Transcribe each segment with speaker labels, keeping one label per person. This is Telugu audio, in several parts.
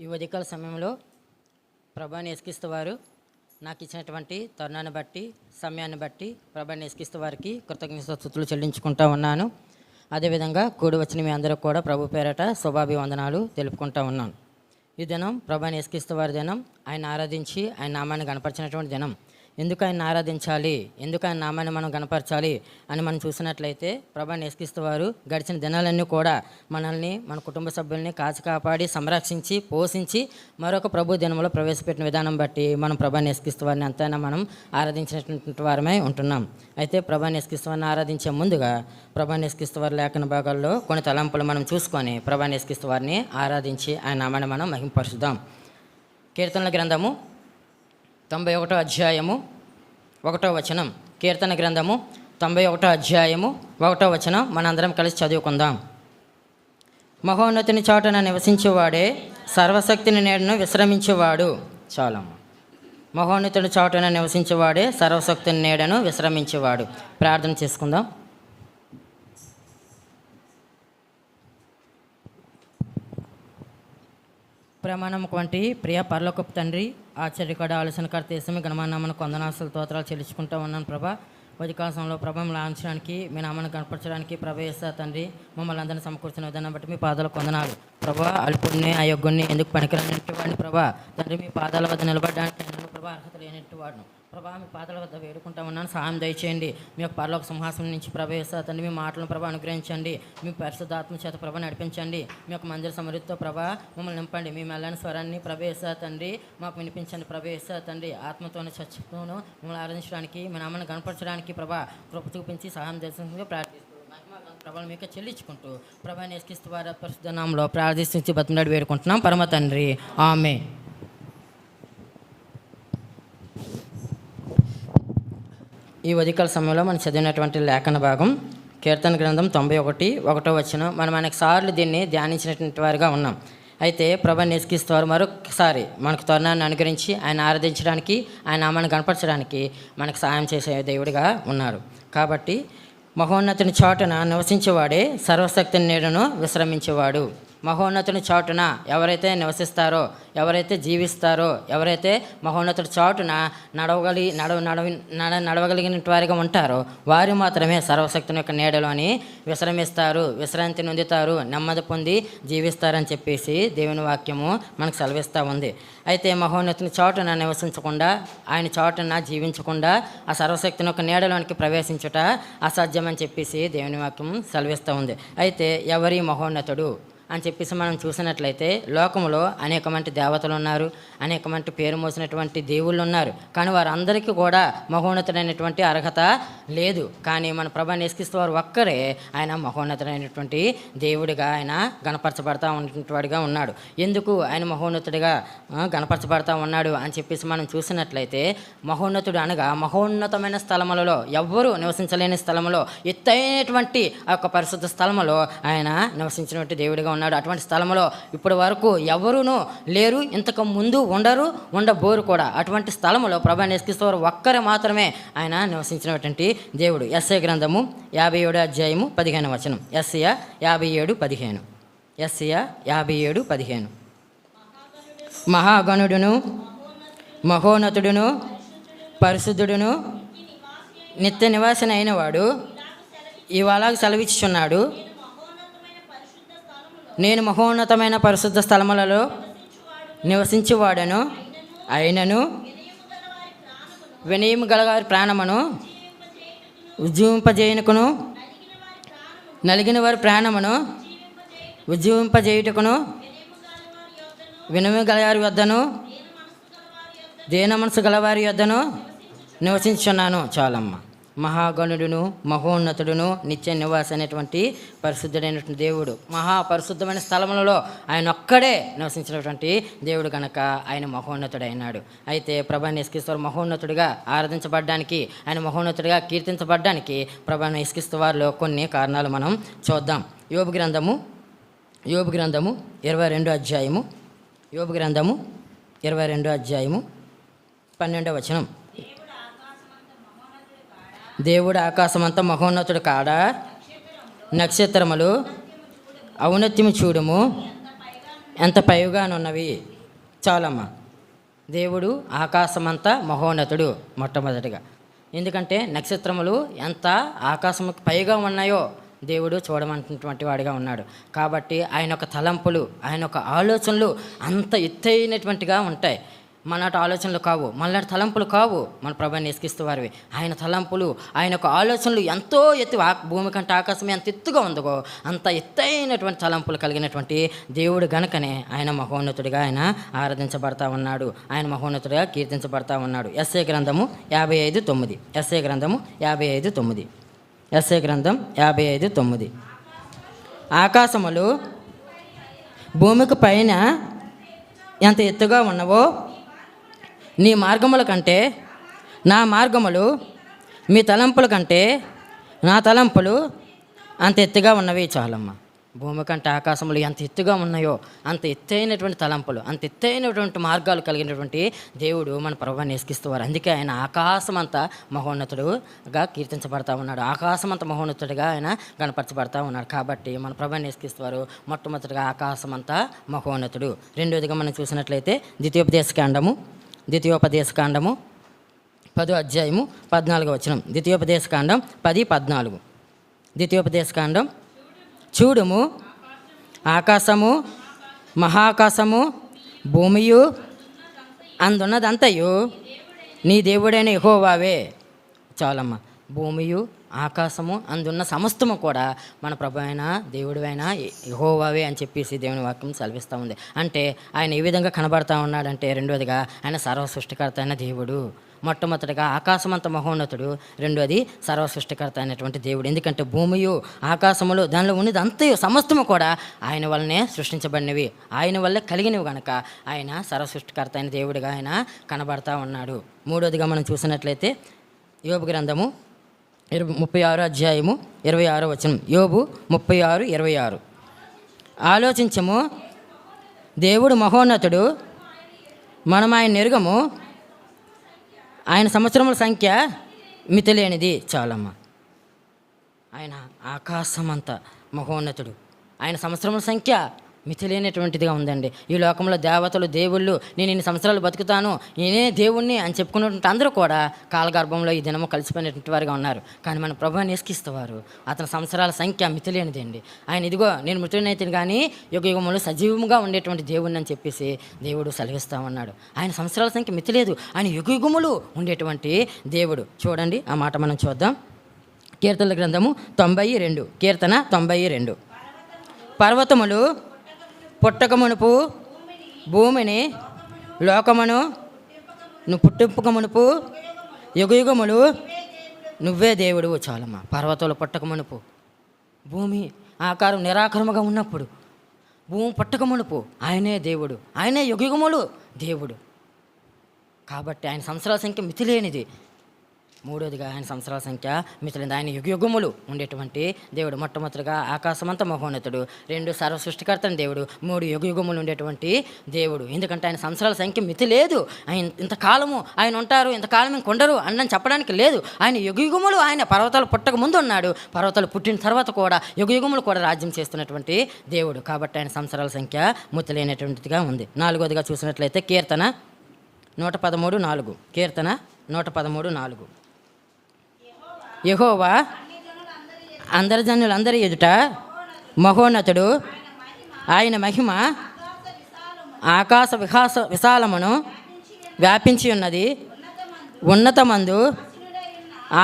Speaker 1: ఈ ఉదయకాల సమయంలో ప్రభాని యేసుక్రీస్తు వారు నాకు ఇచ్చినటువంటి తరుణాన్ని బట్టి సమయాన్ని బట్టి ప్రభాని యేసుక్రీస్తు వారికి కృతజ్ఞతాస్తుతులు చెల్లించుకుంటా ఉన్నాను. అదేవిధంగా కూడి వచ్చిన మీ అందరూ కూడా ప్రభు పేరట శుభాభివందనాలు తెలుపుకుంటా ఉన్నాను. ఈ దినం ప్రభాని యేసుక్రీస్తు వారి దినం. ఆయన ఆరాధించి ఆయన నామాన్ని గణపరిచినటువంటి దినం. ఎందుకు ఆయన ఆరాధించాలి, ఎందుకు ఆయన నామాన్ని మనం గణపరచాలి అని మనం చూసినట్లయితే ప్రభాని యేసుక్రీస్తు వారు గడిచిన దినాలన్నీ కూడా మనల్ని, మన కుటుంబ సభ్యుల్ని కాచి కాపాడి సంరక్షించి పోషించి మరొక ప్రభు దినంలో ప్రవేశపెట్టిన విధానం బట్టి మనం ప్రభాని యేసుక్రీస్తు వారిని ఎంతైనా మనం ఆరాధించినటువంటి వారమై ఉంటున్నాం. అయితే ప్రభాని యేసుక్రీస్తు వారిని ఆరాధించే ముందుగా ప్రభాని యేసుక్రీస్తు వారి లేఖన భాగాల్లో కొన్ని తలంపులు మనం చూసుకొని ప్రభాని యేసుక్రీస్తు వారిని ఆరాధించి ఆయన నామాన్ని మనం మహింపరుచుదాం. కీర్తనల గ్రంథము 91వ అధ్యాయము 1వ వచనం. కీర్తన గ్రంథము 91వ అధ్యాయము 1వ వచనం మనందరం కలిసి చదువుకుందాం. మహోన్నతిని చాటున నివసించేవాడే సర్వశక్తిని నీడను విశ్రమించేవాడు. చాలమ్మ. మహోన్నతుని చాటున నివసించేవాడే సర్వశక్తిని నీడను విశ్రమించేవాడు. ప్రార్థన చేసుకుందాం. ప్రమాణముకు వంటి ప్రియ పరలోకపు తండ్రి, ఆశ్చర్యకడ ఆలోచనకర్త యేసుమి గణమానామను కొందనాసులు తోత్రాలు చెల్లించుకుంటూ ఉన్నాను ప్రభా. ఉదయకాలంలో ప్రభావం లాంచడానికి మీ నామాన్ని కనపరచడానికి ప్రభా యేసు తండ్రి మమ్మల్ని అందరినీ సమకూర్చిన విధానం బట్టి మీ పాదాలు కొందనాలు ప్రభా. అల్పుణ్ణి అయోగ్యుణ్ణి ఎందుకు పనికిరానిటి వాడిని ప్రభా తండ్రి, మీ పాదాల వద్ద నిలబడడానికి నేను ప్రభా అర్హత లేనిటి వాడిని ప్రభా. మీ పాదాల వద్ద వేడుకుంటా ఉన్నాను, సహాయం దయచేయండి. మీ యొక్క పరలోక సింహాసనం నుంచి ప్రభా యేసు తండ్రి మీ మాటలను ప్రభా అనుగ్రహించండి. మీ పరిశుద్ధాత్మ చేత ప్రభా నడిపించండి. మీ యొక్క మందిర సమృద్ధితో ప్రభా మమ్మల్ని నింపండి. మీ మెల్లని స్వరాన్ని ప్రభా యేసు తండ్రి మాకు వినిపించండి. ప్రభా యేసు తండ్రి ఆత్మతోనూ చచ్చితోనూ మిమ్మల్ని ఆరాధించడానికి, మీ నామాన్ని కనపరచడానికి ప్రభా కృప చూపించి సహాయం దర్శనంగా ప్రార్థిస్తూ ప్రభావం మీకు చెల్లించుకుంటూ ప్రభాని యేసుక్రీస్తు వారి పరిశుద్ధ నామములో ప్రార్థించి బతిమలాడి వేడుకుంటున్నాం పరమ తండ్రి. ఆమేన్. ఈ ఉదయకాల సమయంలో మనం చదివినటువంటి లేఖన భాగం కీర్తన గ్రంథం 91వ వచనం. మనం అనేక సార్లు దీన్ని ధ్యానించినటువంటి వారిగా ఉన్నాం. అయితే ప్రభాని యేసుక్రీస్తు వారు మరొకసారి మనకు తరుణాన్ని అనుగ్రహించి ఆయన ఆరాధించడానికి, ఆయన నామాన్ని కనపరచడానికి మనకు సహాయం చేసే దేవుడిగా ఉన్నాడు. కాబట్టి మహోన్నతుని చాటున నివసించేవాడే సర్వశక్తిని నీడను విశ్రమించేవాడు. మహోన్నతుని చాటున ఎవరైతే నివసిస్తారో, ఎవరైతే జీవిస్తారో, ఎవరైతే మహోన్నతుడి చాటున నడవగలిగిన వారిగా ఉంటారో వారు మాత్రమే సర్వశక్తిని యొక్క నీడలోని విశ్రమిస్తారు, విశ్రాంతి నొందుతారు, నెమ్మది పొంది జీవిస్తారని చెప్పేసి దేవుని వాక్యము మనకు సెలవిస్తూ ఉంది. అయితే మహోన్నతుని చాటున నివసించకుండా, ఆయన చాటున జీవించకుండా ఆ సర్వశక్తిని యొక్క నీడలోనికి ప్రవేశించుట అసాధ్యమని చెప్పేసి దేవుని వాక్యం సెలవిస్తూ ఉంది. అయితే ఎవరి మహోన్నతుడు అని చెప్పేసి మనం చూసినట్లయితే లోకంలో అనేకమంది దేవతలు ఉన్నారు, అనేకమంది పేరు మోసినటువంటి దేవుళ్ళు ఉన్నారు. కానీ వారందరికీ కూడా మహోన్నతుడైనటువంటి అర్హత లేదు. కానీ మన ప్రభాని యేసుక్రీస్తు వారు ఒక్కరే ఆయన మహోన్నతుడైనటువంటి దేవుడిగా ఆయన గణపరచబడతా ఉన్నటువంటి వాడిగా ఉన్నాడు. ఎందుకు ఆయన మహోన్నతుడిగా గణపరచబడతా ఉన్నాడు అని చెప్పేసి మనం చూసినట్లయితే, మహోన్నతుడు అనగా మహోన్నతమైన స్థలములలో, ఎవ్వరూ నివసించలేని స్థలములో, ఎత్తైనటువంటి ఆ యొక్క పరిశుద్ధ స్థలములో ఆయన నివసించినటువంటి దేవుడిగా ఉన్నాడు. అటువంటి స్థలంలో ఇప్పటి వరకు ఎవరునూ లేరు, ఇంతకు ముందు ఉండబోరు కూడా. అటువంటి స్థలంలో ప్రభాని యేసుక్రీస్తు వారు ఒక్కరే మాత్రమే ఆయన నివసించినటువంటి దేవుడు. యెషయా గ్రంథము 57వ అధ్యాయము 15వ వచనం. యెషయా 57:15. యెషయా 57:15. మహాగణుడును, మహోన్నతుడును, పరిశుద్ధుడును, నిత్య నివాసిన అయిన వాడు ఇవాళ సెలవిచ్చుచున్నాడు, నేను మహోన్నతమైన పరిశుద్ధ స్థలములలో నివసించువాడను, అయినను వినయము గల వారి ప్రాణమును ఉజ్జీవింపజేయుటకును, నలిగిన వారి ప్రాణమును ఉజ్జీవింపజేయుటకును, వినయము గల వారి వద్దను, దీన మనసు గలవారి వద్దను నివసించున్నాను. చాలమ్మ. మహాగణుడును, మహోన్నతుడును, నిత్య నివాస అనేటువంటి పరిశుద్ధుడైనటువంటి దేవుడు, మహాపరిశుద్ధమైన స్థలములలో ఆయన ఒక్కడే నివసించినటువంటి దేవుడు కనుక ఆయన మహోన్నతుడైనాడు. అయితే ప్రభాని యేసుక్రీస్తు వారు మహోన్నతుడిగా ఆరాధించబడ్డానికి, ఆయన మహోన్నతుడిగా కీర్తించబడ్డానికి ప్రభాని యేసుక్రీస్తు వారిలో కొన్ని కారణాలు మనం చూద్దాం. యోబు గ్రంథము 22వ అధ్యాయము, యోబు గ్రంథము 22వ అధ్యాయము 12వ వచనం. దేవుడు ఆకాశమంతా మహోన్నతుడు కాడా, నక్షత్రములు ఔన్నత్యము చూడుము, ఎంత పైగానున్నవి. చాలమ్మా. దేవుడు ఆకాశమంతా మహోన్నతుడు మొట్టమొదటిగా. ఎందుకంటే నక్షత్రములు ఎంత ఆకాశముకు పైగా ఉన్నాయో దేవుడు చూడమంటున్నటువంటి వాడిగా ఉన్నాడు. కాబట్టి ఆయన యొక్క తలంపులు, ఆయన యొక్క ఆలోచనలు అంత ఎత్తైనటువంటిగా ఉంటాయి. మనటి ఆలోచనలు కావు, మనలాంటి తలంపులు కావు మన ప్రభువుని యేసుక్రీస్తు వారివి. ఆయన తలంపులు, ఆయన యొక్క ఆలోచనలు ఎంతో ఎత్తు, భూమి కంటే ఆకాశం ఎంత ఎత్తుగా ఉందో అంత ఎత్తైనటువంటి తలంపులు కలిగినటువంటి దేవుడు గనుకనే ఆయన మహోన్నతుడిగా ఆయన ఆరాధించబడతా ఉన్నాడు, ఆయన మహోన్నతుడిగా కీర్తించబడతా ఉన్నాడు. ఎస్ఐ గ్రంథము 55:9. ఎస్ఐ గ్రంథము 55:9. ఎస్ఐ గ్రంథం 55:9. ఆకాశములు భూమికి పైన ఎంత ఎత్తుగా ఉన్నవో నీ మార్గముల కంటే నా మార్గములు, మీ తలంపుల కంటే నా తలంపులు అంత ఎత్తుగా ఉన్నవి. చాలమ్మా. భూమి కంటే ఆకాశములు ఎంత ఎత్తుగా ఉన్నాయో అంత ఎత్తైనటువంటి తలంపులు, అంత ఎత్తైనటువంటి మార్గాలు కలిగినటువంటి దేవుడు మన ప్రభువుని యేసుక్రీస్తువారు. అందుకే ఆయన ఆకాశమంతా మహోన్నతుడుగా కీర్తించబడతా ఉన్నాడు, ఆకాశమంతా మహోన్నతుడిగా ఆయన కనపరచబడతా ఉన్నాడు. కాబట్టి మన ప్రభువుని యేసుక్రీస్తువారు మొట్టమొదటిగా ఆకాశమంతా మహోన్నతుడు. రెండోదిగా మనం చూసినట్లయితే ద్వితీయోపదేశకాండము 10వ అధ్యాయము 14వ వచనం. ద్వితీయోపదేశకాండం 10:14. ద్వితీయోపదేశకాండం. చూడుము, ఆకాశము మహాకాశము భూమియు అందున్నదంతయు నీ దేవుడైన యెహోవావే. చాలమ్మ. భూమియు ఆకాశము అందున్న సమస్తము కూడా మన ప్రభు అయిన దేవుడు అయిన యెహోవావే అని చెప్పేసి దేవుని వాక్యం సెలవిస్తూ ఉంది. అంటే ఆయన ఏ విధంగా కనబడతా ఉన్నాడంటే, రెండోదిగా ఆయన సర్వ సృష్టికర్త అయిన దేవుడు. మొట్టమొదటిగా ఆకాశమంత మహోన్నతుడు, రెండోది సర్వ సృష్టికర్త అయినటువంటి దేవుడు. ఎందుకంటే భూమియు ఆకాశములు దానిలో ఉన్నది అంతయు సమస్తము కూడా ఆయన వల్లనే సృష్టించబడినవి, ఆయన వల్లే కలిగినవి కనుక ఆయన సర్వ సృష్టికర్త అయిన దేవుడిగా ఆయన కనబడతా ఉన్నాడు. మూడోదిగా మనం చూసినట్లయితే యోబు గ్రంథము 36వ అధ్యాయము 26వ వచనం. యోబు 36:26. ఆలోచించము, దేవుడు మహోన్నతుడు, మనం ఆయన ఎరుగము, ఆయన సంవత్సరముల సంఖ్య మితిలేనిది. చాలమ్మా. ఆయన ఆకాశమంత మహోన్నతుడు, ఆయన సంవత్సరముల సంఖ్య మితిలేనటువంటిదిగా ఉందండి. ఈ లోకంలో దేవతలు, దేవుళ్ళు, నేను ఇన్ని సంవత్సరాలు బతుకుతాను, నేనే దేవుణ్ణి అని చెప్పుకున్నటువంటి అందరూ కూడా కాలగర్భంలో ఈ దినము కలిసిపోయినటువంటి వారుగా ఉన్నారు. కానీ మన ప్రభువుని యేసుక్రీస్తువారు అతని సంవత్సరాల సంఖ్య మితిలేనిదండి. ఆయన ఇదిగో నేను మృతుడినైతే కానీ యుగయుగములు సజీవంగా ఉండేటువంటి దేవుణ్ణి అని చెప్పేసి దేవుడు సెలవిస్తూ ఉన్నాడు. ఆయన సంవత్సరాల సంఖ్య మితిలేదు, ఆయన యుగయుగములు ఉండేటువంటి దేవుడు. చూడండి, ఆ మాట మనం చూద్దాం. కీర్తనల గ్రంథము 92. కీర్తన 92. పర్వతములు పుట్టక మునుపు భూమిని, లోకమును నువ్వు పుట్టింపక మునుపు యుగయుగములు నువ్వే దేవుడు. చాలమ్మా. పర్వతాలు పుట్టక మునుపు, భూమి ఆకారం నిరాకారముగా ఉన్నప్పుడు, భూమి పుట్టక మునుపు ఆయనే దేవుడు, ఆయనే యుగయుగములు దేవుడు. కాబట్టి ఆయన సంవత్సరాల సంఖ్య మితిలేనిది. మూడోదిగా ఆయన సంవత్సరాల సంఖ్య మితిలేనిది. ఆయన యుగయుగములు ఉండేటువంటి దేవుడు. మొట్టమొదటిగా ఆకాశమంతా మహోన్నతుడు, 2 సర్వ సృష్టికర్తని దేవుడు, 3 యుగయుగములు ఉండేటువంటి దేవుడు. ఎందుకంటే ఆయన సంవత్సరాల సంఖ్య మితి లేదు. ఆయన ఇంతకాలము ఆయన ఉంటారు, ఇంతకాలం ఇంకొండరు అని చెప్పడానికి లేదు. ఆయన యుగయుగములు, ఆయన పర్వతాలు పుట్టక ముందు ఉన్నాడు, పర్వతాలు పుట్టిన తర్వాత కూడా యుగయుగములు కూడా రాజ్యం చేస్తున్నటువంటి దేవుడు. కాబట్టి ఆయన సంవత్సరాల సంఖ్య మితిలేనటువంటిదిగా ఉంది. నాలుగోదిగా చూసినట్లయితే కీర్తన 113:4. కీర్తన 113:4. యెహోవా అందరి జనులందరి ఎదుట మహోన్నతుడు, ఆయన మహిమ ఆకాశ విశాలమును వ్యాపించి ఉన్నది. ఉన్నతమందు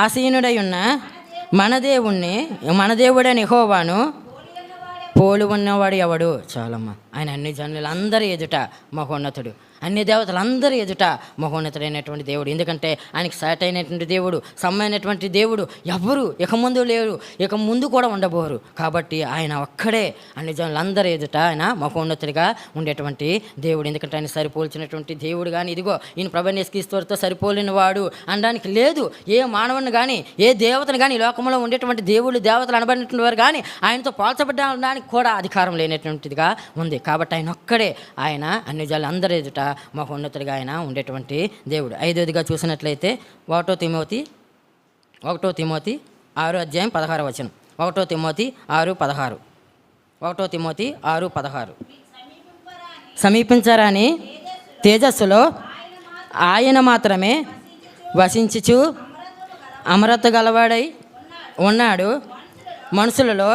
Speaker 1: ఆసీనుడై ఉన్న మన దేవుడైన యెహోవాను పోలి ఉన్నవాడు ఎవడు. చాలమ్మా. ఆయన అన్ని జనులందరి ఎదుట మహోన్నతుడు, అన్ని దేవతలందరి ఎదుట మహోన్నతుడైనటువంటి దేవుడు. ఎందుకంటే ఆయనకి సాటి అయినటువంటి దేవుడు, సమ్మైనటువంటి దేవుడు ఎవరు ఇక ముందు లేరు, ఇక ముందు కూడా ఉండబోరు. కాబట్టి ఆయన ఒక్కడే అన్ని జనులందరి ఎదుట ఆయన మహోన్నతుడిగా ఉండేటువంటి దేవుడు. ఎందుకంటే ఆయన సరిపోల్చినటువంటి దేవుడు కానీ, ఇదిగో ఈయన ప్రభువుని యేసుక్రీస్తుతో సరిపోలిన వాడు అనడానికి లేదు. ఏ మానవుని కానీ, ఏ దేవతను కానీ, ఈ లోకంలో ఉండేటువంటి దేవుళ్ళు, దేవతలు అనబడినటువంటి వారు కానీ ఆయనతో పోల్చబడడానికి కూడా అధికారం లేనటువంటిదిగా ఉంది. కాబట్టి ఆయన ఒక్కడే ఆయన అన్ని జనులందరి ఎదుట మహోన్నతుడిగా ఆయన ఉండేటువంటి దేవుడు. ఐదోదిగా చూసినట్లయితే 1 తిమోతి 6వ అధ్యాయం 16వ వచనం. 1 తిమోతి 6:16. 1 తిమోతి 6:16. సమీపించరాని తేజస్సులో ఆయన మాత్రమే వసించుచు అమరత గలవాడై ఉన్నాడు. మనుషులలో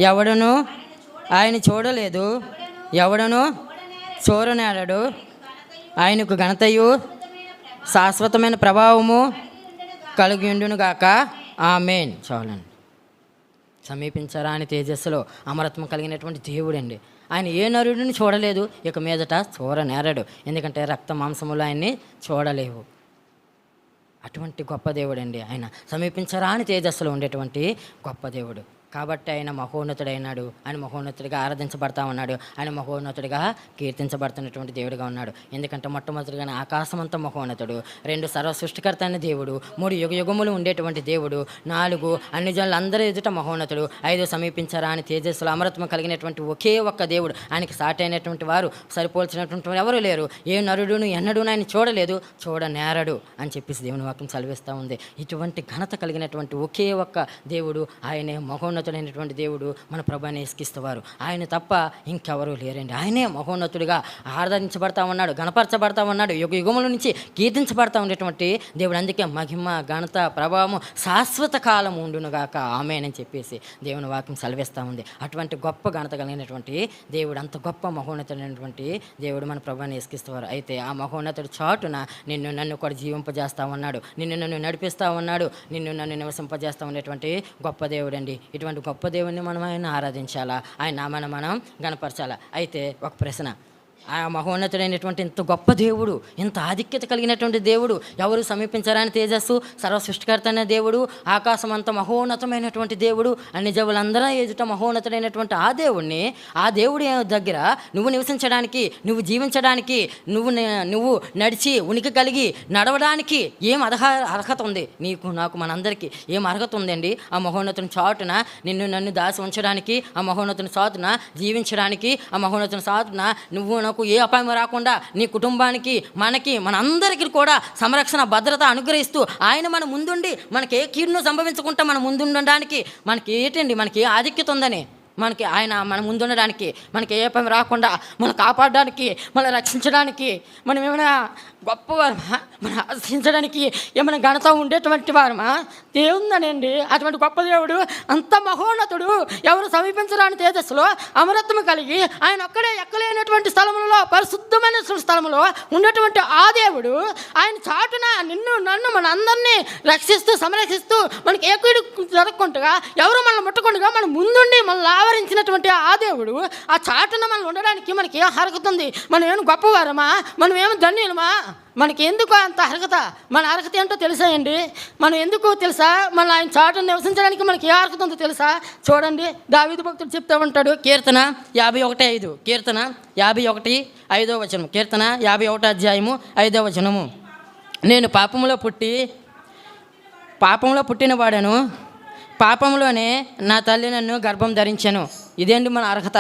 Speaker 1: ఎవడను ఆయన చూడలేదు, ఎవడను చూడనేడడు. ఆయనకు ఘనతయు శాశ్వతమైన ప్రభావము కలిగి ఉండునుగాక. ఆమేన్. చాలండి. సమీపించరాని తేజస్సులో అమరత్వం కలిగినటువంటి దేవుడండి. ఆయన ఏ నరుడిని చూడలేదు, ఇక మీదట చూడనేరడు. ఎందుకంటే రక్త మాంసములు ఆయన్ని చూడలేవు. అటువంటి గొప్ప దేవుడండి ఆయన. సమీపించరాని తేజస్సులో ఉండేటువంటి గొప్ప దేవుడు. కాబట్టి ఆయన మహోన్నతుడైనాడు. ఆయన మహోన్నతుడిగా ఆరాధించబడతా ఉన్నాడు. ఆయన మహోన్నతుడిగా కీర్తించబడుతున్నటువంటి దేవుడిగా ఉన్నాడు. ఎందుకంటే మొట్టమొదటిగా ఆకాశం అంతా మహోన్నతుడు, 2 సర్వ సృష్టికర్త అయిన దేవుడు, 3 యుగయుగములు ఉండేటువంటి దేవుడు, 4 అన్ని జనులందరూ ఎదుట మహోన్నతుడు, 5 సమీపించరాని తేజస్సులో అమరత్వం కలిగినటువంటి ఒకే ఒక్క దేవుడు. ఆయనకి సాటి అయినటువంటి వారు, సరిపోల్చినటువంటి ఎవరు లేరు. ఏ నరుడును ఎన్నడూ ఆయన చూడలేదు, చూడనేరడు అని చెప్పేసి దేవుని వాక్యం సెలవిస్తూ ఉంది. ఇటువంటి ఘనత కలిగినటువంటి ఒకే ఒక్క దేవుడు, ఆయనే మహోన్నతుడైనటువంటి దేవుడు, మన ప్రభువుని యేసుక్రీస్తువారు. ఆయన తప్ప ఇంకెవరూ లేరండి. ఆయనే మహోన్నతుడిగా ఆరాధించబడతా ఉన్నాడు, గణపరచబడతా ఉన్నాడు, యుగ యుగముల నుంచి కీర్తించబడతా ఉండేటువంటి దేవుడు. అందుకే మహిమ, ఘనత, ప్రభావము శాశ్వత కాలం ఉండునుగాక. ఆమేన్ అని చెప్పేసి దేవుని వాక్యం సెలవిస్తూ ఉంది. అటువంటి గొప్ప ఘనత కలిగినటువంటి దేవుడు, అంత గొప్ప మహోన్నతుడైనటువంటి దేవుడు మన ప్రభువుని యేసుక్రీస్తువారు. అయితే ఆ మహోన్నతుడు చాటున నిన్ను నన్ను కూడా జీవింపజేస్తూ ఉన్నాడు, నిన్ను నన్ను నడిపిస్తూ ఉన్నాడు, నిన్ను నన్ను నివసింపజేస్తూ ఉండేటువంటి గొప్ప దేవుడు అండి. ఇటువంటి గొప్ప దేవుడిని మనం ఆయన ఆరాధించాలా, ఆయన నామాన్ని మనం గణపరచాలా. అయితే ఒక ప్రశ్న, ఆ మహోన్నతుడైనటువంటి ఇంత గొప్ప దేవుడు, ఇంత ఆధిక్యత కలిగినటువంటి దేవుడు, ఎవరు సమీపించరాని తేజస్సు, సర్వ సృష్టికర్త అనే దేవుడు, ఆకాశం అంత మహోన్నతమైనటువంటి దేవుడు, అన్ని జవులందరూ ఎదుట మహోన్నతుడైనటువంటి ఆ దేవుడిని, ఆ దేవుడి దగ్గర నువ్వు నివసించడానికి, నువ్వు జీవించడానికి, నువ్వు నడిచి ఉనికి కలిగి నడవడానికి ఏం అర్హత ఉంది? నీకు, నాకు, మనందరికీ ఏం అర్హత ఉందండి? ఆ మహోన్నతుని చాటున నిన్ను నన్ను దాసి ఉంచడానికి, ఆ మహోన్నతుని చాటున జీవించడానికి, ఆ మహోన్నతుని చాటున నువ్వు నాకు ఏ అపాయం రాకుండా నీ కుటుంబానికి, మనకి, మనందరికీ కూడా సంరక్షణ, భద్రత అనుగ్రహిస్తూ ఆయన మన ముందుండి మనకి ఏ కీడును సంభవించకుండా మన ముందుండడానికి మనకి ఏంటండి, మనకి ఏ ఆధిక్యత ఉందని, మనకి ఆయన మన ముందుండడానికి, మనకి ఏ పని రాకుండా మనం కాపాడడానికి, మనం రక్షించడానికి, మనం ఏమైనా గొప్పవారమా, మనం ఆశించడానికి ఏమైనా ఘనత ఉండేటువంటి వారమా? దేవుందనండి. అటువంటి గొప్ప దేవుడు, అంత మహోన్నతుడు, ఎవరు సమీపించరాని తేజస్సులో అమరత్వం కలిగి ఆయన ఒక్కడే ఎక్కలేనటువంటి స్థలములలో, పరిశుద్ధమైన స్థలములో ఉన్నటువంటి ఆ దేవుడు, ఆయన చాటున నిన్ను నన్ను మన అందరినీ రక్షిస్తూ సంరక్షిస్తూ మనకి ఏ కీడు జరగకుండా, ఎవరు మనల్ని ముట్టకుండా మన ముందుండి మనల్ని ఆవరించినటువంటి ఆ దేవుడు, ఆ చాటున మనం ఉండడానికి మనకి ఏం అర్హత ఉంది? మనం ఏమైనా గొప్పవారమా? మనం ఏమి ధన్యులమా? మనకి ఎందుకు అంత అర్హత? మన అర్హత ఏంటో తెలుసా అండి? మనం ఎందుకు తెలుసా? మన ఆయన చాటును నివసించడానికి మనకి ఏ అర్హత ఉందో తెలుసా? చూడండి, దావీదు భక్తుడు చెప్తూ ఉంటాడు, కీర్తన 51:5, కీర్తన 51:5, కీర్తన 51 అధ్యాయము 5వ వచనము. నేను పాపంలో పుట్టిన వాడను, పాపంలోనే నా తల్లి నన్ను గర్భం ధరించాను. ఇదేంటి మన అర్హత?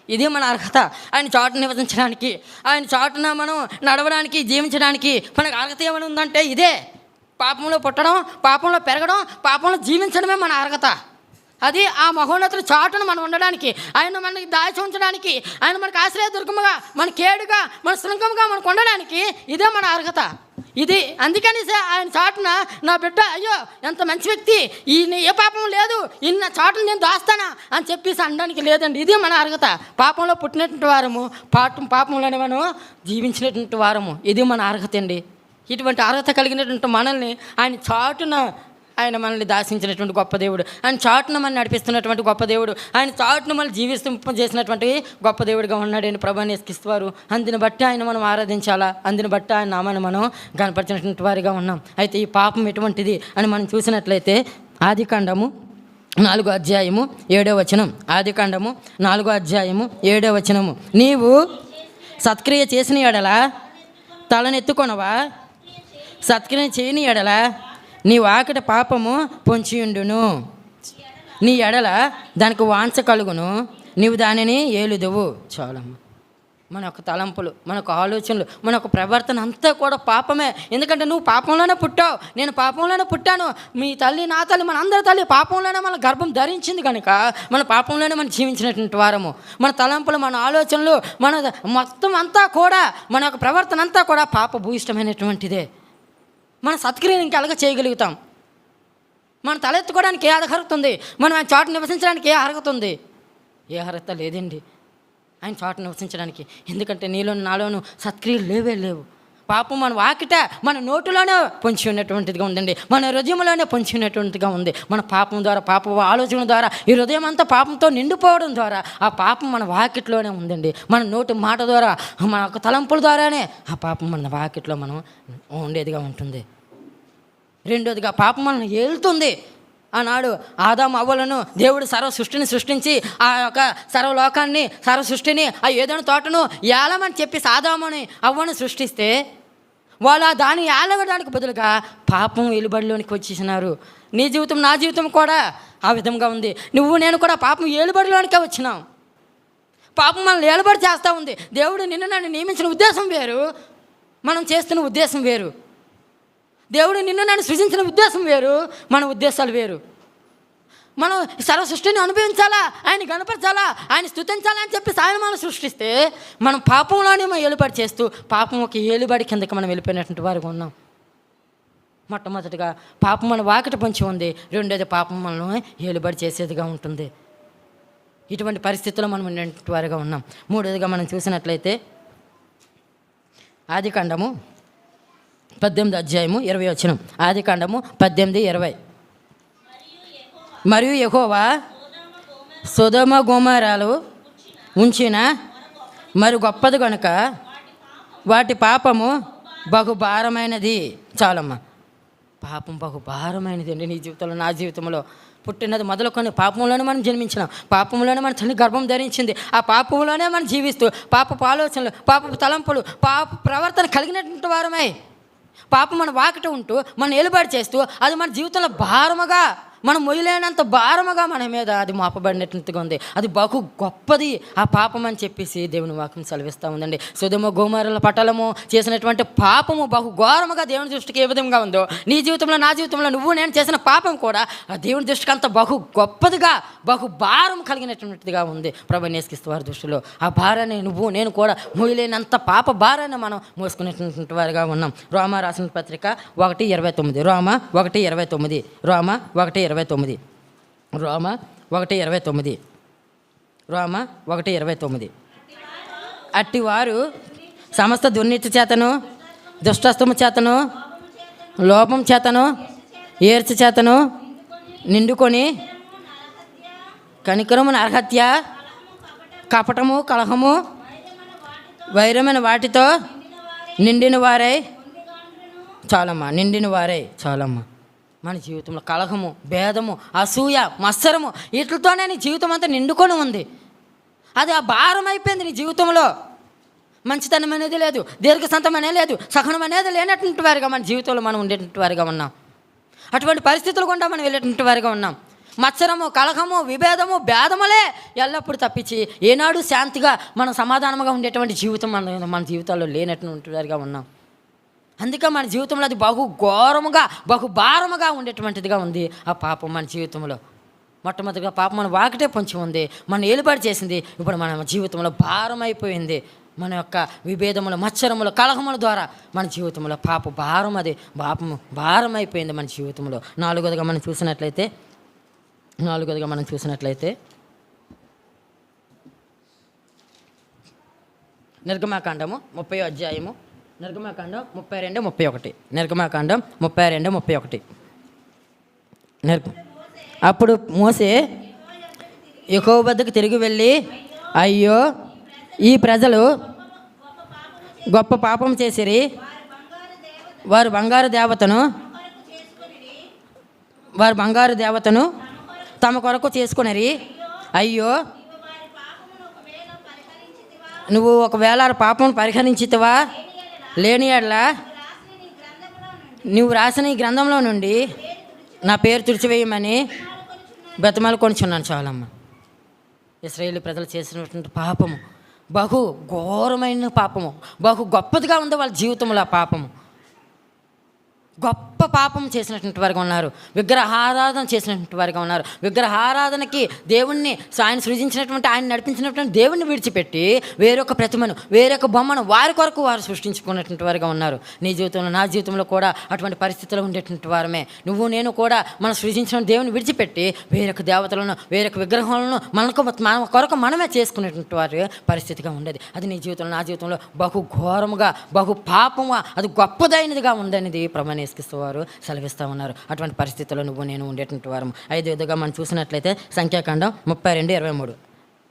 Speaker 1: ఇది మన అర్హత. ఆయన చాటును నివసించడానికి, ఆయన చాటున మనం నడవడానికి, జీవించడానికి మనకు అర్హత ఏమైనా ఉందంటే ఇదే. పాపంలో పుట్టడం, పాపంలో పెరగడం, పాపంలో జీవించడమే మన అర్హత. అది ఆ మహోన్నతుల చాటును మనం ఉండడానికి, ఆయన మనకి దాచి ఉంచడానికి, ఆయన మనకు ఆశ్రయ దుర్గముగా, మన కేడుగా, మన శృంగముగా మనకు ఉండడానికి ఇదే మన అర్హత. ఇది అందుకని ఆయన చాటున నా బిడ్డ, అయ్యో ఎంత మంచి వ్యక్తి, ఈయన ఏ పాపం లేదు, ఈయన చాటును నేను దాస్తానా అని చెప్పేసి అనడానికి లేదండి. ఇది మన అర్హత. పాపంలో పుట్టినటువంటి వారము, పాపంలోనే మనం జీవించినటువంటి వారము, ఇది మన అర్హత అండి. ఇటువంటి అర్హత కలిగినటువంటి మనల్ని ఆయన చాటున ఆయన మనల్ని దాసించినటువంటి గొప్ప దేవుడు, ఆయన చాటున మనం నడిపిస్తున్నటువంటి గొప్ప దేవుడు, ఆయన చాటును మనం చేసినటువంటి గొప్ప దేవుడిగా ఉన్నాడు ప్రభువుని యేసుక్రీస్తువారు. అందుని బట్టి ఆయన మనం ఆరాధించాలా, అందుని బట్టి ఆయన నామాన్ని మనం కనపరిచినటువంటి వారిగా ఉన్నాం. అయితే ఈ పాపం ఎటువంటిది అని మనం చూసినట్లయితే ఆదికాండము 4వ అధ్యాయము 7వ వచనం, ఆదికాండము 4వ అధ్యాయము 7వ వచనము. నీవు సత్క్రియ చేసిన ఎడల తలనెత్తుకొనవా, సత్క్రియ చేయని ఎడల నీ వాకిట పాపము పొంచియుండును, నీ ఎడల దానికి వాంఛ కలుగును, నీవు దానిని ఏలుదువు. చాలమ్మ. మన యొక్క తలంపులు, మన యొక్క ఆలోచనలు, మన యొక్క ప్రవర్తన అంతా కూడా పాపమే. ఎందుకంటే నువ్వు పాపంలోనే పుట్టావు, నేను పాపంలోనే పుట్టాను, మీ తల్లి నా తల్లి మన అందరి తల్లి పాపంలోనే మన గర్భం ధరించింది కనుక మన పాపంలోనే మనం జీవించినటువంటి వారము. మన తలంపులు, మన ఆలోచనలు, మన మొత్తం అంతా కూడా, మన యొక్క ప్రవర్తన అంతా కూడా పాప భూయిష్టమైనటువంటిదే. మన సత్క్రియను ఇంకా అలాగే చేయగలుగుతాం. మన తలెత్తుకోవడానికి ఏ అర్హత ఉంది? మనం ఆయన చోట నివసించడానికి ఏ అర్హత ఉంది? ఏ అర్హత లేదండి ఆయన చోట నివసించడానికి. ఎందుకంటే నీలో నాలోనూ సత్క్రియలు లేవు. పాపం మన వాకిట, మన నోటిలోనే పొంచి ఉన్నటువంటిదిగా ఉందండి, మన హృదయంలోనే పొంచి ఉన్నటువంటిదిగా ఉంది. మన పాపం ద్వారా, పాప ఆలోచన ద్వారా ఈ హృదయం అంతా పాపంతో నిండిపోవడం ద్వారా ఆ పాపం మన వాకిట్లోనే ఉందండి. మన నోటి మాట ద్వారా, మన యొక్క తలంపుల ద్వారానే ఆ పాపం మన వాకిట్లో మనం ఉండేదిగా ఉంటుంది. రెండోదిగా పాపం మనల్ని ఏలుతుంది. ఆనాడు ఆదాము అవ్వలను దేవుడు సర్వ సృష్టిని సృష్టించి ఆ యొక్క సర్వలోకాన్ని, సర్వ సృష్టిని, ఆ ఏదైనా తోటను ఏలమని చెప్పి ఆదాముని అవ్వను సృష్టిస్తే వాళ్ళు దాన్ని ఏలవడానికి బదులుగా పాపం ఏలుబడిలోనికి వచ్చేసినారు. నీ జీవితం, నా జీవితం కూడా ఆ విధంగా ఉంది. నువ్వు నేను కూడా పాపం ఏలుబడిలోనికే వచ్చినాం. పాపం మనల్ని ఏలుబడి చేస్తూ ఉంది. దేవుడు నిన్ను నన్ను నియమించిన ఉద్దేశం వేరు, మనం చేస్తున్న ఉద్దేశం వేరు. దేవుడు నిన్ను నన్ను సృజించిన ఉద్దేశం వేరు, మన ఉద్దేశాలు వేరు. మనం సర్వ సృష్టిని అనుభవించాలా, ఆయన గణపరచాలా, ఆయన స్తుతించాలా అని చెప్పి ఆయన మనం సృష్టిస్తే మనం పాపంలోనే మనం ఏలుబడి చేస్తూ పాపం ఒక ఏలుబడి కిందకి మనం వెళ్ళిపోయినటువంటి వారికి ఉన్నాం. మొట్టమొదటిగా పాపం మన వాకిట పొంచి ఉంది. రెండోది పాపం మనల్ని ఏలుబడి చేసేదిగా ఉంటుంది. ఇటువంటి పరిస్థితుల్లో మనం ఉన్నటువంటి వారిగా ఉన్నాం. మూడోదిగా మనం చూసినట్లయితే ఆదికాండము 18:20. ఆదికాండము 18:20. మరియు యెహోవా సొదొమ గొమొర్రాలు ఉంచిన మరి గొప్పది కనుక వాటి పాపము బహుభారమైనది. చాలమ్మా, పాపం బహుభారమైనది అండి. నీ జీవితంలో, నా జీవితంలో పుట్టినది మొదలుకొని పాపంలోనే మనం జన్మించినాం, పాపంలోనే మన తల్లి గర్భం ధరించింది, ఆ పాపంలోనే మనం జీవిస్తూ పాపపు ఆలోచనలు, పాపపు తలంపులు, పాప ప్రవర్తన కలిగినటువంటి వారమై పాపం మన వాకిట ఉంటూ మనం ఏలుబడి చేస్తూ అది మన జీవితంలో భారముగా, మనం మొయ్యలేనంత భారముగా మన మీద అది మోపబడినట్టుగా ఉంది. అది బహు గొప్పది ఆ పాపం అని చెప్పేసి దేవుని వాక్యం సెలవిస్తూ ఉందండి. సొదొమ గొమొర్రాల పట్టణము చేసినటువంటి పాపము బహు ఘోరముగా దేవుని దృష్టికి ఏ విధంగా ఉందో నీ జీవితంలో, నా జీవితంలో, నువ్వు నేను చేసిన పాపం కూడా ఆ దేవుని దృష్టికి అంత బహు గొప్పదిగా, బహు భారం కలిగినటువంటిదిగా ఉంది ప్రభు యేసుక్రీస్తు వారి దృష్టిలో. ఆ భారాన్ని నువ్వు నేను కూడా మోయలేనంత పాప భారాన్ని మనం మోసుకునేటువంటి వారిగా ఉన్నాం. రోమా రాసిన పత్రిక 1:29. రోమా 1:29. రోమా 1:29. రోమా 1:29. రోమా 1:29. అట్టివారు సమస్త దుర్నీతి చేతను, దుష్టత్వము చేతను, లోపం చేతను, ఏర్చ చేతను నిండుకొని కనికరము, నరహత్య, కపటము, కలహము, వైరమైన వాటితో నిండిన వారై. చాలమ్మా, నిండిన వారై. చాలమ్మా, మన జీవితంలో కలహము, భేదము, అసూయ, మత్సరము వీటితోనే నీ జీవితం అంతా నిండుకొని ఉంది. అది ఆ భారం అయిపోయింది నీ జీవితంలో. మంచితనం అనేది లేదు, దీర్ఘశాంతం అనేది లేదు, సహనం అనేది లేనటువంటి వారిగా మన జీవితంలో మనం ఉండేటువంటి వారిగా ఉన్నాం. అటువంటి పరిస్థితులు గుండా మనం వెళ్ళేటువంటి వారిగా ఉన్నాం. మత్సరము, కలహము, విభేదము, భేదములే ఎల్లప్పుడూ తప్పించి ఏనాడు శాంతిగా మనం సమాధానంగా ఉండేటువంటి జీవితం మన జీవితాల్లో లేనటువంటి వారిగా ఉన్నాం. అందుకే మన జీవితంలో అది బహు ఘోరముగా, బహు భారముగా ఉండేటువంటిదిగా ఉంది ఆ పాపం మన జీవితంలో. మొట్టమొదటిగా పాపం మన వాకిటే పొంచి ఉంది, మన ఏలుబడి చేసింది. ఇప్పుడు మన జీవితంలో భారం అయిపోయింది. మన యొక్క విభేదములు, మత్సరములు, కలహముల ద్వారా మన జీవితంలో పాప భారం, అది పాపము భారం అయిపోయింది మన జీవితంలో. నాలుగోదిగా మనం చూసినట్లయితే నిర్గమాకాండము 30వ అధ్యాయము, నిర్గమాకాండం 32-31. నిర్గమాకాండం 32-31. అప్పుడు మోసే యెహోవా వద్దకు తిరిగి వెళ్ళి, అయ్యో, ఈ ప్రజలు గొప్ప పాపం చేసిరి, వారు బంగారు దేవతను తమ కొరకు చేసుకునిరి. అయ్యో, నువ్వు ఒకవేళ పాపం పరిహరించితివా, లేని యెడల నువ్వు రాసిన ఈ గ్రంథంలో నుండి నా పేరు తుడిచివేయమని బతిమాలు కొనుచున్నాను. చాలమ్మ, ఇశ్రాయేలు ప్రజలు చేసినటువంటి పాపము బహు ఘోరమైన పాపము, బహు గొప్పదిగా ఉంది వాళ్ళ జీవితంలో ఆ పాపము. గొప్ప పాపం చేసినటువంటి వారిగా ఉన్నారు, విగ్రహారాధన చేసినటువంటి వారిగా ఉన్నారు. విగ్రహారాధనకి దేవుణ్ణి, ఆయన సృజించినటువంటి, ఆయన నడిపించినటువంటి దేవుణ్ణి విడిచిపెట్టి వేరొక ప్రతిమను, వేరొక బొమ్మను వారి కొరకు వారు సృష్టించుకున్నటువంటి వారిగా ఉన్నారు. నీ జీవితంలో, నా జీవితంలో కూడా అటువంటి పరిస్థితుల్లో ఉండేటువంటి వారమే. నువ్వు నేను కూడా మనం సృజించిన దేవుని విడిచిపెట్టి వేరొక దేవతలను, వేరొక విగ్రహాలను మన కొరకు మనమే చేసుకునేటువంటి వారి పరిస్థితిగా ఉండేది. అది నీ జీవితంలో, నా జీవితంలో బహు ఘోరముగా, బహు పాపముగా, అది గొప్పదైనదిగా ఉందనేది ప్రభు యేసుక్రీస్తు వారు సెలవిస్తూ ఉన్నారు. అటువంటి పరిస్థితుల్లో నువ్వు నేను ఉండేటువంటి వారు. ఐదవదిగా మనం చూసినట్లయితే సంఖ్యాకాండం 32:23.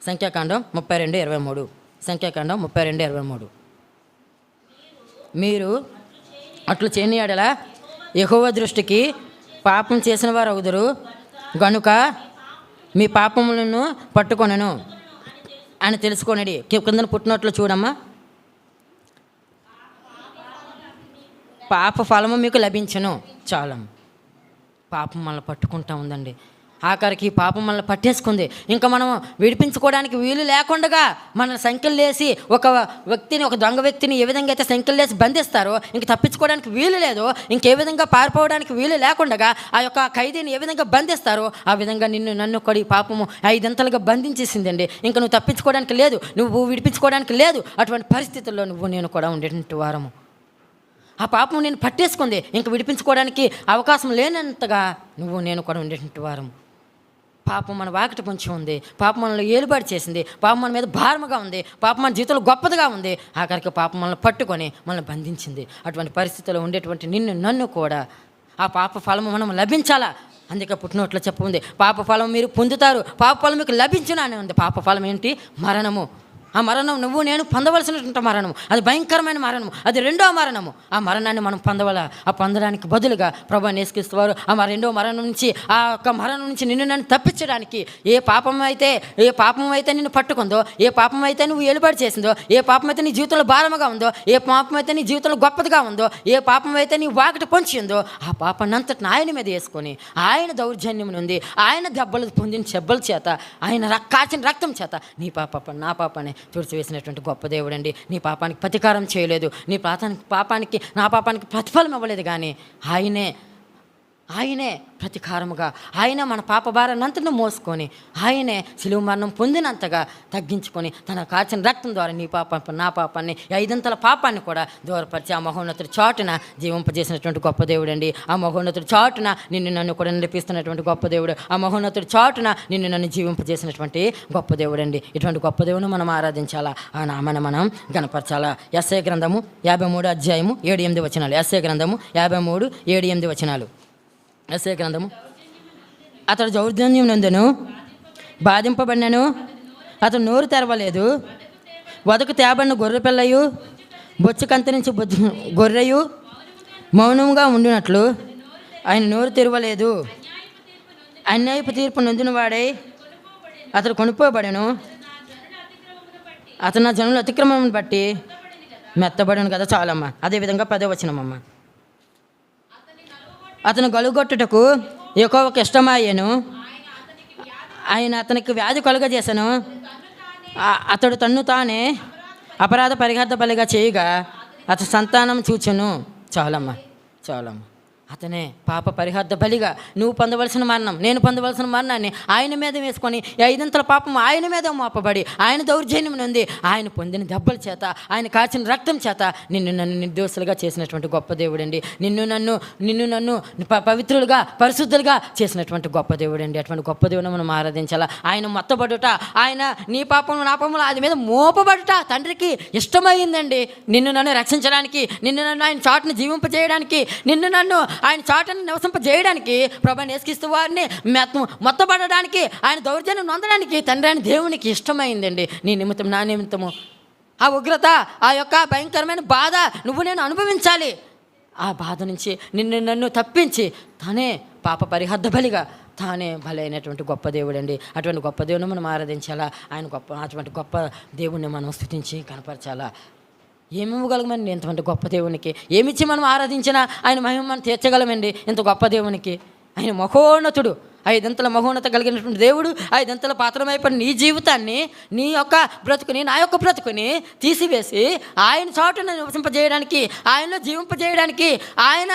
Speaker 1: సంఖ్యాకాండం 32:23. సంఖ్యాకాండం 32:23. మీరు అట్లు చేయని యెడల యెహోవా దృష్టికి పాపం చేసిన వారు అవుదురు గనుక మీ పాపములను పట్టుకొనెను అని తెలుసుకొనడి. కిందన పుట్టినట్లు చూడమ్మా. పాప ఫలము మీకు లభించును. చాలం. పాపం మనల్ని పట్టుకుంటా ఉందండి. ఆఖరికి పాపం మనల్ని పట్టేసుకుంది. ఇంకా మనం విడిపించుకోవడానికి వీలు లేకుండా మన సంఖ్యలు వేసి ఒక వ్యక్తిని, ఒక దొంగ వ్యక్తిని ఏ విధంగా అయితే సంఖ్యలు వేసి బంధిస్తారో ఇంక తప్పించుకోవడానికి వీలు లేదు, ఇంకే విధంగా పారిపోవడానికి వీలు లేకుండా ఆ యొక్క ఖైదీని ఏ విధంగా బంధిస్తారో ఆ విధంగా నన్ను కూడా ఈ పాపము 5 అంతలుగా బంధించేసిందండి. ఇంకా నువ్వు తప్పించుకోవడానికి లేదు, నువ్వు విడిపించుకోవడానికి లేదు. అటువంటి పరిస్థితుల్లో నువ్వు నేను కూడా ఉండేటువంటి వారము. ఆ పాపం నేను పట్టేసుకుంది, ఇంక విడిపించుకోవడానికి అవకాశం లేనంతగా నువ్వు నేను కూడా ఉండేటువంటి వారము. పాపం మన వాకిట పొంచి ఉంది, పాపం మనల్ని ఏలుబడి చేసింది, పాపం మన మీద భారముగా ఉంది, పాపం మన జీవితంలో గొప్పదిగా ఉంది. ఆఖరికి పాపం మనల్ని పట్టుకొని మనల్ని బంధించింది. అటువంటి పరిస్థితుల్లో ఉండేటువంటి నన్ను కూడా ఆ పాప ఫలము మనం లభించాలా. అందుకే పుట్టినట్లు చెప్పు, పాప ఫలం మీరు పొందుతారు, పాప ఫలం మీకు లభించును అని ఉంది. పాప ఫలం ఏంటి? మరణము. ఆ మరణం నువ్వు నేను పొందవలసినటువంటి మరణము, అది భయంకరమైన మరణము, అది రెండో మరణము. ఆ మరణాన్ని మనం పొందవాలా. ఆ పొందడానికి బదులుగా ప్రభు యేసుక్రీస్తు వారు ఆ రెండో మరణం నుంచి, ఆ యొక్క మరణం నుంచి నన్ను తప్పించడానికి ఏ పాపం అయితే నిన్ను పట్టుకుందో, ఏ పాపం అయితే నువ్వు ఏలుబడి చేసిందో, ఏ పాపం అయితే నీ జీవితంలో భారముగా ఉందో, ఏ పాపం అయితే నీ జీవితంలో గొప్పదిగా ఉందో, ఏ పాపం అయితే నీ వాకిట పొంచి ఉందో, ఆ పాపాన్నంతటిని ఆయన మీద వేసుకొని ఆయన దౌర్జన్యం నుండి, ఆయన దెబ్బలు పొందిన చెబ్బల చేత, ఆయన కాచిన రక్తం చేత నీ నా పాపాన్ని తుడిచివేసినటువంటి గొప్ప దేవుడు అండి. నీ పాపానికి ప్రతీకారం చేయలేదు, నీ నా పాపానికి ప్రతిఫలం ఇవ్వలేదు, కానీ ఆయనే ప్రతీకారముగా, ఆయన మన పాప భారాన్నంతను మోసుకొని, ఆయనే సిలువ మరణం పొందినంతగా తగ్గించుకొని తన కాచిన రక్తం ద్వారా నీ నా పాపాన్ని 5 అంతల పాపాన్ని కూడా దూరపరిచి ఆ మహోన్నతుడి చాటున జీవింపజేసినటువంటి గొప్ప దేవుడు అండి. ఆ మహోన్నతుడి చాటున నన్ను కూడా నడిపిస్తున్నటువంటి గొప్ప దేవుడు, ఆ మహోన్నతుడి చాటున నన్ను జీవింపజేసినటువంటి గొప్ప దేవుడు అండి. ఇటువంటి గొప్ప దేవుని మనం ఆరాధించాలా, ఆ నామాన్ని మనం గణపరచాలా. యెషయా గ్రంథము 53:7-8 యెషయా గ్రంథము 53:7-8. యెషయా గ్రంథము. అతడు దౌర్జన్యం నందును బాధింపబడినను అతడు నోరు తెరవలేదు. వదకు తేబడిన గొర్రె పిల్లయు బొచ్చు కంతరించి గొర్రెయు మౌనంగా ఉండినట్లు ఆయన నోరు తెరవలేదు. అన్యాయపు తీర్పు నొందిన వాడై అతడు కొనుక్కోబడెను. అతను నా జనుల అతిక్రమం బట్టి మెత్తబడను కదా. చాలమ్మా. అదేవిధంగా 10వ వచనమమ్మ. అతను గలుగొట్టుటకు యెహోవాకు ఇష్టమయ్యెను, ఆయన అతనికి వ్యాధి కలుగజేసెను. అతడు తన్ను తానే అపరాధ పరిహార్థ బలిగా చేయగా అతని సంతానం చూచెను. చాలమ్మా. అతనే పాప పరిహార్థ బలిగా నువ్వు పొందవలసిన మరణం, నేను పొందవలసిన మరణాన్ని ఆయన మీద వేసుకొని 5 అంతల పాపం ఆయన మీద మోపబడి, ఆయన దౌర్జన్యం నుండి, ఆయన పొందిన దెబ్బల చేత, ఆయన కాచిన రక్తం చేత నన్ను నిర్దోషులుగా చేసినటువంటి గొప్ప దేవుడు అండి. నిన్ను నన్ను పవిత్రులుగా, పరిశుద్ధులుగా చేసినటువంటి గొప్ప దేవుడు అండి. అటువంటి గొప్ప దేవుని మనం ఆరాధించాలా. ఆయన మొత్తబడుట, ఆయన నీ పాపం నా పాపములు అది మీద మోపబడుట తండ్రికి ఇష్టమైందండి. నన్ను రక్షించడానికి, నన్ను ఆయన చాటును జీవింపజేయడానికి, నన్ను ఆయన చాటును నివసింపజేయడానికి, ప్రభు యేసుక్రీస్తు వారిని మొత్తబడడానికి, ఆయన దౌర్జన్యం నొందడానికి తండ్రి అయిన దేవునికి ఇష్టమైందండి. నీ నిమిత్తం, నా నిమిత్తము ఆ ఉగ్రత, ఆ యొక్క భయంకరమైన బాధ నువ్వు నేను అనుభవించాలి. ఆ బాధ నుంచి నన్ను తప్పించి తానే పాప పరిహార్థ బలిగా తానే బలైనటువంటి గొప్ప దేవుడు అండి. అటువంటి గొప్ప దేవుని మనం ఆరాధించాలా. అటువంటి గొప్ప దేవుణ్ణి మనం స్తుతించి కనపరచాలా. ఏమివ్వగలమండి ఇంతమంది గొప్ప దేవునికి? ఏమిచ్చి మనం ఆరాధించినా ఆయన మహిమ మనం తీర్చగలమండి ఇంత గొప్ప దేవునికి. ఆయన మహోన్నతుడు, ఐదంతల మహోన్నత కలిగినటువంటి దేవుడు ఐదంతల పాత్రమైపోయిన నీ జీవితాన్ని, నీ యొక్క బ్రతుకుని, నా యొక్క బ్రతుకుని తీసివేసి ఆయన చోటును నివసింపజేయడానికి, ఆయనలో జీవింపజేయడానికి, ఆయన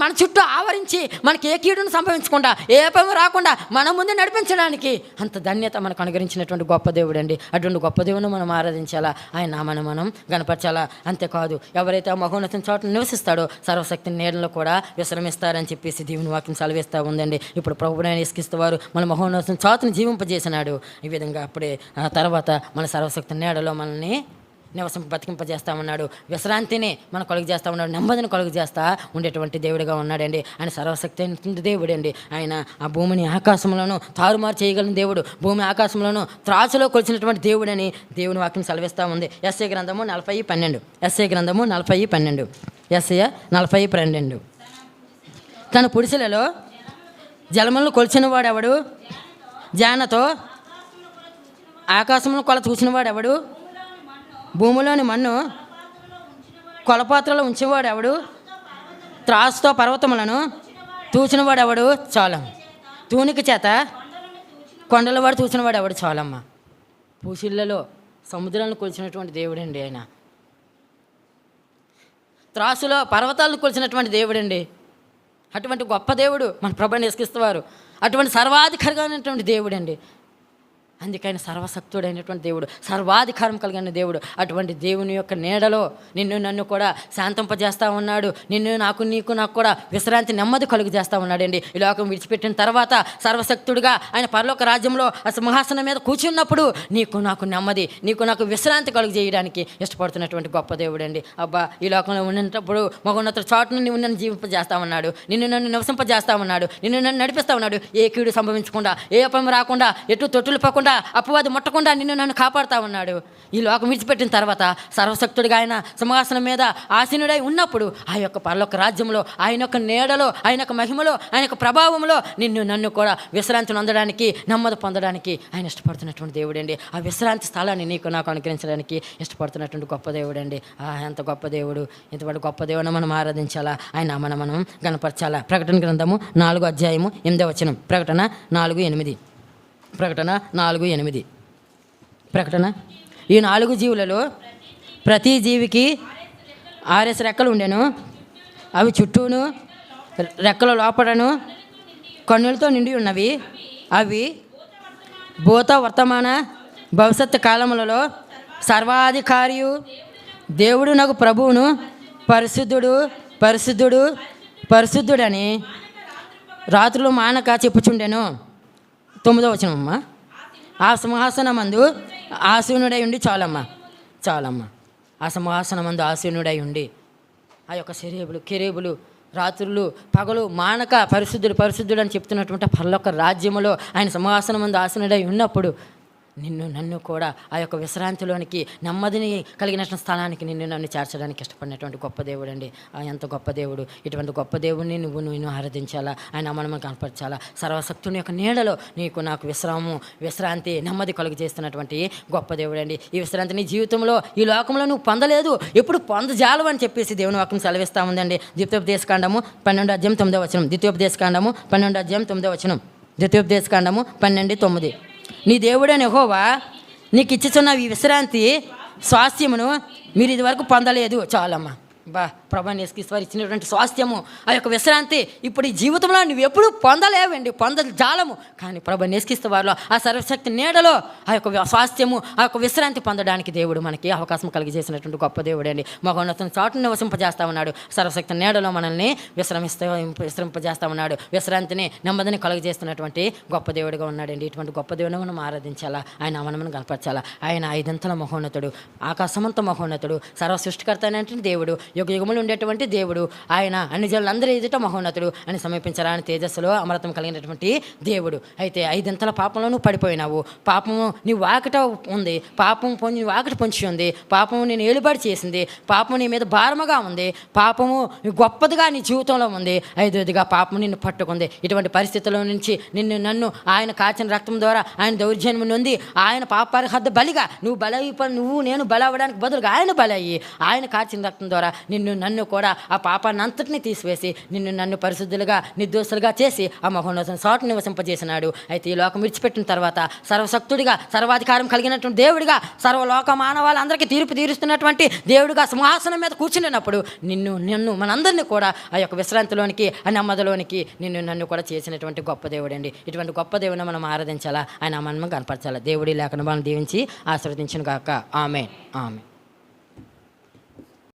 Speaker 1: మన చుట్టూ ఆవరించి మనకి ఏ కీడును సంభవించకుండా, ఏ పని రాకుండా మన ముందు నడిపించడానికి అంత ధన్యత మనకు అనుగ్రహించినటువంటి గొప్ప దేవుడు అండి. అటువంటి గొప్ప దేవుని మనం ఆరాధించాలా, ఆయన నామాన్ని మనం గణపరచాలా. అంతేకాదు, ఎవరైతే ఆ మహోన్నత చోట నివసిస్తాడో సర్వశక్తి నీడలో కూడా విశ్రమిస్తారని చెప్పేసి దేవుని వాక్యం సెలవిస్తూ ఉందండి. ఇప్పుడు ప్రభువుని ఇసుకిస్తూ వారు మన మహోన్నత చోటుని జీవింపజేసినాడు. ఈ విధంగా అప్పుడే ఆ తర్వాత మన సర్వశక్తి నీడలో మనల్ని బతికింపజేస్తూ ఉన్నాడు. విశ్రాంతిని మనం కలుగు చేస్తూ ఉన్నాడు. నెమ్మదిని కలుగు చేస్తూ ఉండేటువంటి దేవుడిగా ఉన్నాడండి. ఆయన సర్వశక్తి దేవుడు అండి. ఆయన ఆ భూమిని ఆకాశంలోనూ తారుమారు చేయగలిగిన దేవుడు, భూమి ఆకాశంలోనూ త్రాసులో కొలిచినటువంటి దేవుడని దేవుని వాక్యం సెలవిస్తూ ఉంది. యెషయా గ్రంథము 40:12. యెషయా గ్రంథము 40:12. యెషయా 40:12. తన పుడిసెలలో జలములను కొలిచిన వాడెవడు? జానతో ఆకాశంలో కొల చూసిన వాడెవడు? భూమిలోని మన్ను కొలపాత్రలో ఉంచేవాడెవడు? త్రాసుతో పర్వతములను తూచినవాడెవడు? చాలం. తూనిక చేత కొండల వాడు తూచినవాడెవడు? చాలమ్మ. పూసిళ్లలో సముద్రాలను కొలిచినటువంటి దేవుడండి ఆయన. త్రాసులో పర్వతాలను కొలిచినటువంటి దేవుడండి. అటువంటి గొప్ప దేవుడు మన ప్రభువుని యేసుక్రీస్తువారు. అటువంటి సర్వాధికారిగా ఉన్నటువంటి దేవుడండి. అందుకని సర్వశక్తుడైనటువంటి దేవుడు, సర్వాధికారం కలిగిన దేవుడు. అటువంటి దేవుని యొక్క నీడలో నిన్ను నన్ను కూడా శాంతింపజేస్తూ ఉన్నాడు. నిన్ను నీకు కూడా విశ్రాంతి, నెమ్మది కలుగు చేస్తూ ఉన్నాడండి. ఈ లోకం విడిచిపెట్టిన తర్వాత సర్వశక్తుడిగా ఆయన పరలోక రాజ్యంలో సింహాసనం మీద కూర్చున్నప్పుడు నాకు నెమ్మది, నాకు విశ్రాంతి కలుగు చేయడానికి ఇష్టపడుతున్నటువంటి గొప్ప దేవుడు అండి. అబ్బా, ఈ లోకంలో ఉన్నప్పుడు మగోన్నత చోటును నువ్వు నన్ను జీవింపజేస్తా ఉన్నాడు, నిన్ను నన్ను నివసింపజేస్తా ఉన్నాడు, నిన్ను నన్ను నడిపిస్తూ ఉన్నాడు. ఏ కీడు సంభవించకుండా, ఏ అపం రాకుండా, ఎటు తొట్టులు పకుండా, అపవాది ముట్టకుండా నిన్ను నన్ను కాపాడుతూ ఉన్నాడు. ఈ లోకం విడిచిపెట్టిన తర్వాత సర్వశక్తుడిగా ఆయన సింహాసనం మీద ఆసీనుడై ఉన్నప్పుడు ఆ యొక్క పరలోక రాజ్యంలో, ఆయన యొక్క నీడలో, ఆయన యొక్క మహిమలో, ఆయన యొక్క ప్రభావంలో నిన్ను నన్ను కూడా విశ్రాంతి పొందడానికి, నెమ్మది పొందడానికి ఆయన ఇష్టపడుతున్నటువంటి దేవుడండి. ఆ విశ్రాంతి స్థలాన్ని నాకు అనుగ్రహించడానికి ఇష్టపడుతున్నటువంటి గొప్ప దేవుడండి. ఎంత గొప్ప దేవుడు! ఇంతటి గొప్ప దేవుని మనం ఆరాధించాలా, ఆయన మనం గణపరచాలా. ప్రకటన గ్రంథము 4:8. ప్రకటన 4:8. ప్రకటన 4:8. ప్రకటన. ఈ 4 జీవులలో ప్రతి జీవికి 6 రెక్కలు ఉండెను. అవి చుట్టూను రెక్కల లోపడను కన్నులతో నిండి ఉన్నవి. అవి భూత, వర్తమాన, భవిష్యత్తు కాలములలో సర్వాధికారియు దేవుడు నాకు ప్రభువును పరిశుద్ధుడు, పరిశుద్ధుడు, పరిశుద్ధుడని రాత్రులు మానక చెప్పుచుండెను. 9వ వచనమ్మ. ఆ సింహాసనమందు ఆసీనుడై ఉండి, చాలమ్మ. ఆ సింహాసనమందు ఆసీనుడై ఉండి ఆ యొక్క కెరూబులు రాత్రులు పగలు మానక పరిశుద్ధుడు, పరిశుద్ధుడు అని చెప్తున్నటువంటి పరలోక రాజ్యములో ఆయన సింహాసనమందు ఆసీనుడై ఉన్నప్పుడు నిన్ను నన్ను కూడా ఆ యొక్క విశ్రాంతిలోనికి, నెమ్మదిని కలిగినటువంటి స్థలానికి నిన్ను నన్ను చేర్చడానికి ఇష్టపడినటువంటి గొప్ప దేవుడు అండి. ఎంత గొప్ప దేవుడు! ఇటువంటి గొప్ప దేవుడిని నువ్వు ఆరాధించాలా, ఆయన మనం కనపరచాలా. సర్వశక్తుని యొక్క నీడలో నాకు విశ్రాంతి, నెమ్మది కలుగు చేస్తున్నటువంటి గొప్ప దేవుడు అండి. ఈ విశ్రాంతి నీ జీవితంలో, ఈ లోకంలో నువ్వు పొందలేదు, ఎప్పుడు పొందజాలు అని చెప్పేసి దేవుని వాక్యం సెలవిస్తూ ఉందండి. ద్వితీయోపదేశకాండము 12:9. ద్వితీయోపదేశకాండము 12:9. ద్వితీయోపదేశకాండము 12:9. నీ దేవుడైన యెహోవా నీకు ఇచ్చుచున్న ఈ విశ్రాంతి స్వాస్థ్యమును మీరు ఇదివరకు పొందలేదు. చాలమ్మా. ప్రభువుని యేసుక్రీస్తు ఇచ్చినటువంటి స్వాస్థ్యము, ఆ యొక్క విశ్రాంతి ఇప్పుడు ఈ జీవితంలో నువ్వు ఎప్పుడు పొందలేవండి, పొందజాలము. కానీ ప్రభువుని యేసుక్రీస్తు వారిలో ఆ సర్వశక్తి నీడలో ఆ యొక్క స్వాస్థ్యము, ఆ యొక్క విశ్రాంతి పొందడానికి దేవుడు మనకి అవకాశం కలిగజేసినటువంటి గొప్ప దేవుడు అండి. మగోన్నతను చాటును నివసింపజేస్తూ ఉన్నాడు. సర్వశక్తి నీడలో మనల్ని విశ్రమింపజేస్తూ ఉన్నాడు. విశ్రాంతిని, నెమ్మదిని కలుగజేస్తున్నటువంటి గొప్ప దేవుడిగా ఉన్నాడండి. ఇటువంటి గొప్ప దేవుని మనం ఆరాధించాలా, ఆయన మనను కనపరచాలా. ఆయన 5 అంతల మహోన్నతుడు, ఆకాశమంత మహోన్నతుడు, సర్వ సృష్టికర్త అయినటువంటి దేవుడు, యుగములు ఉండేటువంటి దేవుడు. ఆయన అన్ని జనులందరూ ఎదుట మహోన్నతుడు అని సమీపించరాని తేజస్సులో అమరత్వం కలిగినటువంటి దేవుడు. అయితే 5 అంతల పాపంలో నువ్వు పడిపోయినావు. పాపము నీ వాకిట ఉంది, పాపం నీ వాకిట పొంచి ఉంది, పాపము నేను ఏలుబడి చేసింది, పాపము నీ మీద భారముగా ఉంది, పాపము గొప్పదిగా నీ జీవితంలో ఉంది. 5వదిగా పాపము నిన్ను పట్టుకుంది. ఇటువంటి పరిస్థితుల్లో నుంచి నన్ను ఆయన కాచిన రక్తం ద్వారా ఆయన దౌర్జన్యం నుండి ఆయన పాపార్హత బలిగా నువ్వు నేను బలవడానికి బదులుగా ఆయన బలయ్యి ఆయన కాచిన రక్తం ద్వారా నిన్ను నన్ను కూడా ఆ పాపాన్ని అంతటిని తీసివేసి నన్ను పరిశుద్ధులుగా నిర్దోషులుగా చేసి ఆ మహోన్నతం సాటు నివసింపజేసినాడు. అయితే ఈ లోకం విడిచిపెట్టిన తర్వాత సర్వశక్తుడిగా సర్వాధికారం కలిగినటువంటి దేవుడిగా సర్వలోక మానవాళ్ళందరికీ తీర్పు తీరుస్తున్నటువంటి దేవుడిగా సింహాసనం మీద కూర్చున్నప్పుడు నన్ను మనందరినీ కూడా ఆ యొక్క విశ్రాంతిలోనికి ఆ నెమ్మదిలోనికి నన్ను కూడా చేసినటువంటి గొప్ప దేవుడండి. ఇటువంటి గొప్ప దేవుని మనం ఆరాధించాలా, ఆయన మనము కనపరచాలా. దేవుడి లేఖన మనం దీవించి ఆశీర్వదించును గాక. ఆమేన్. ఆమేన్.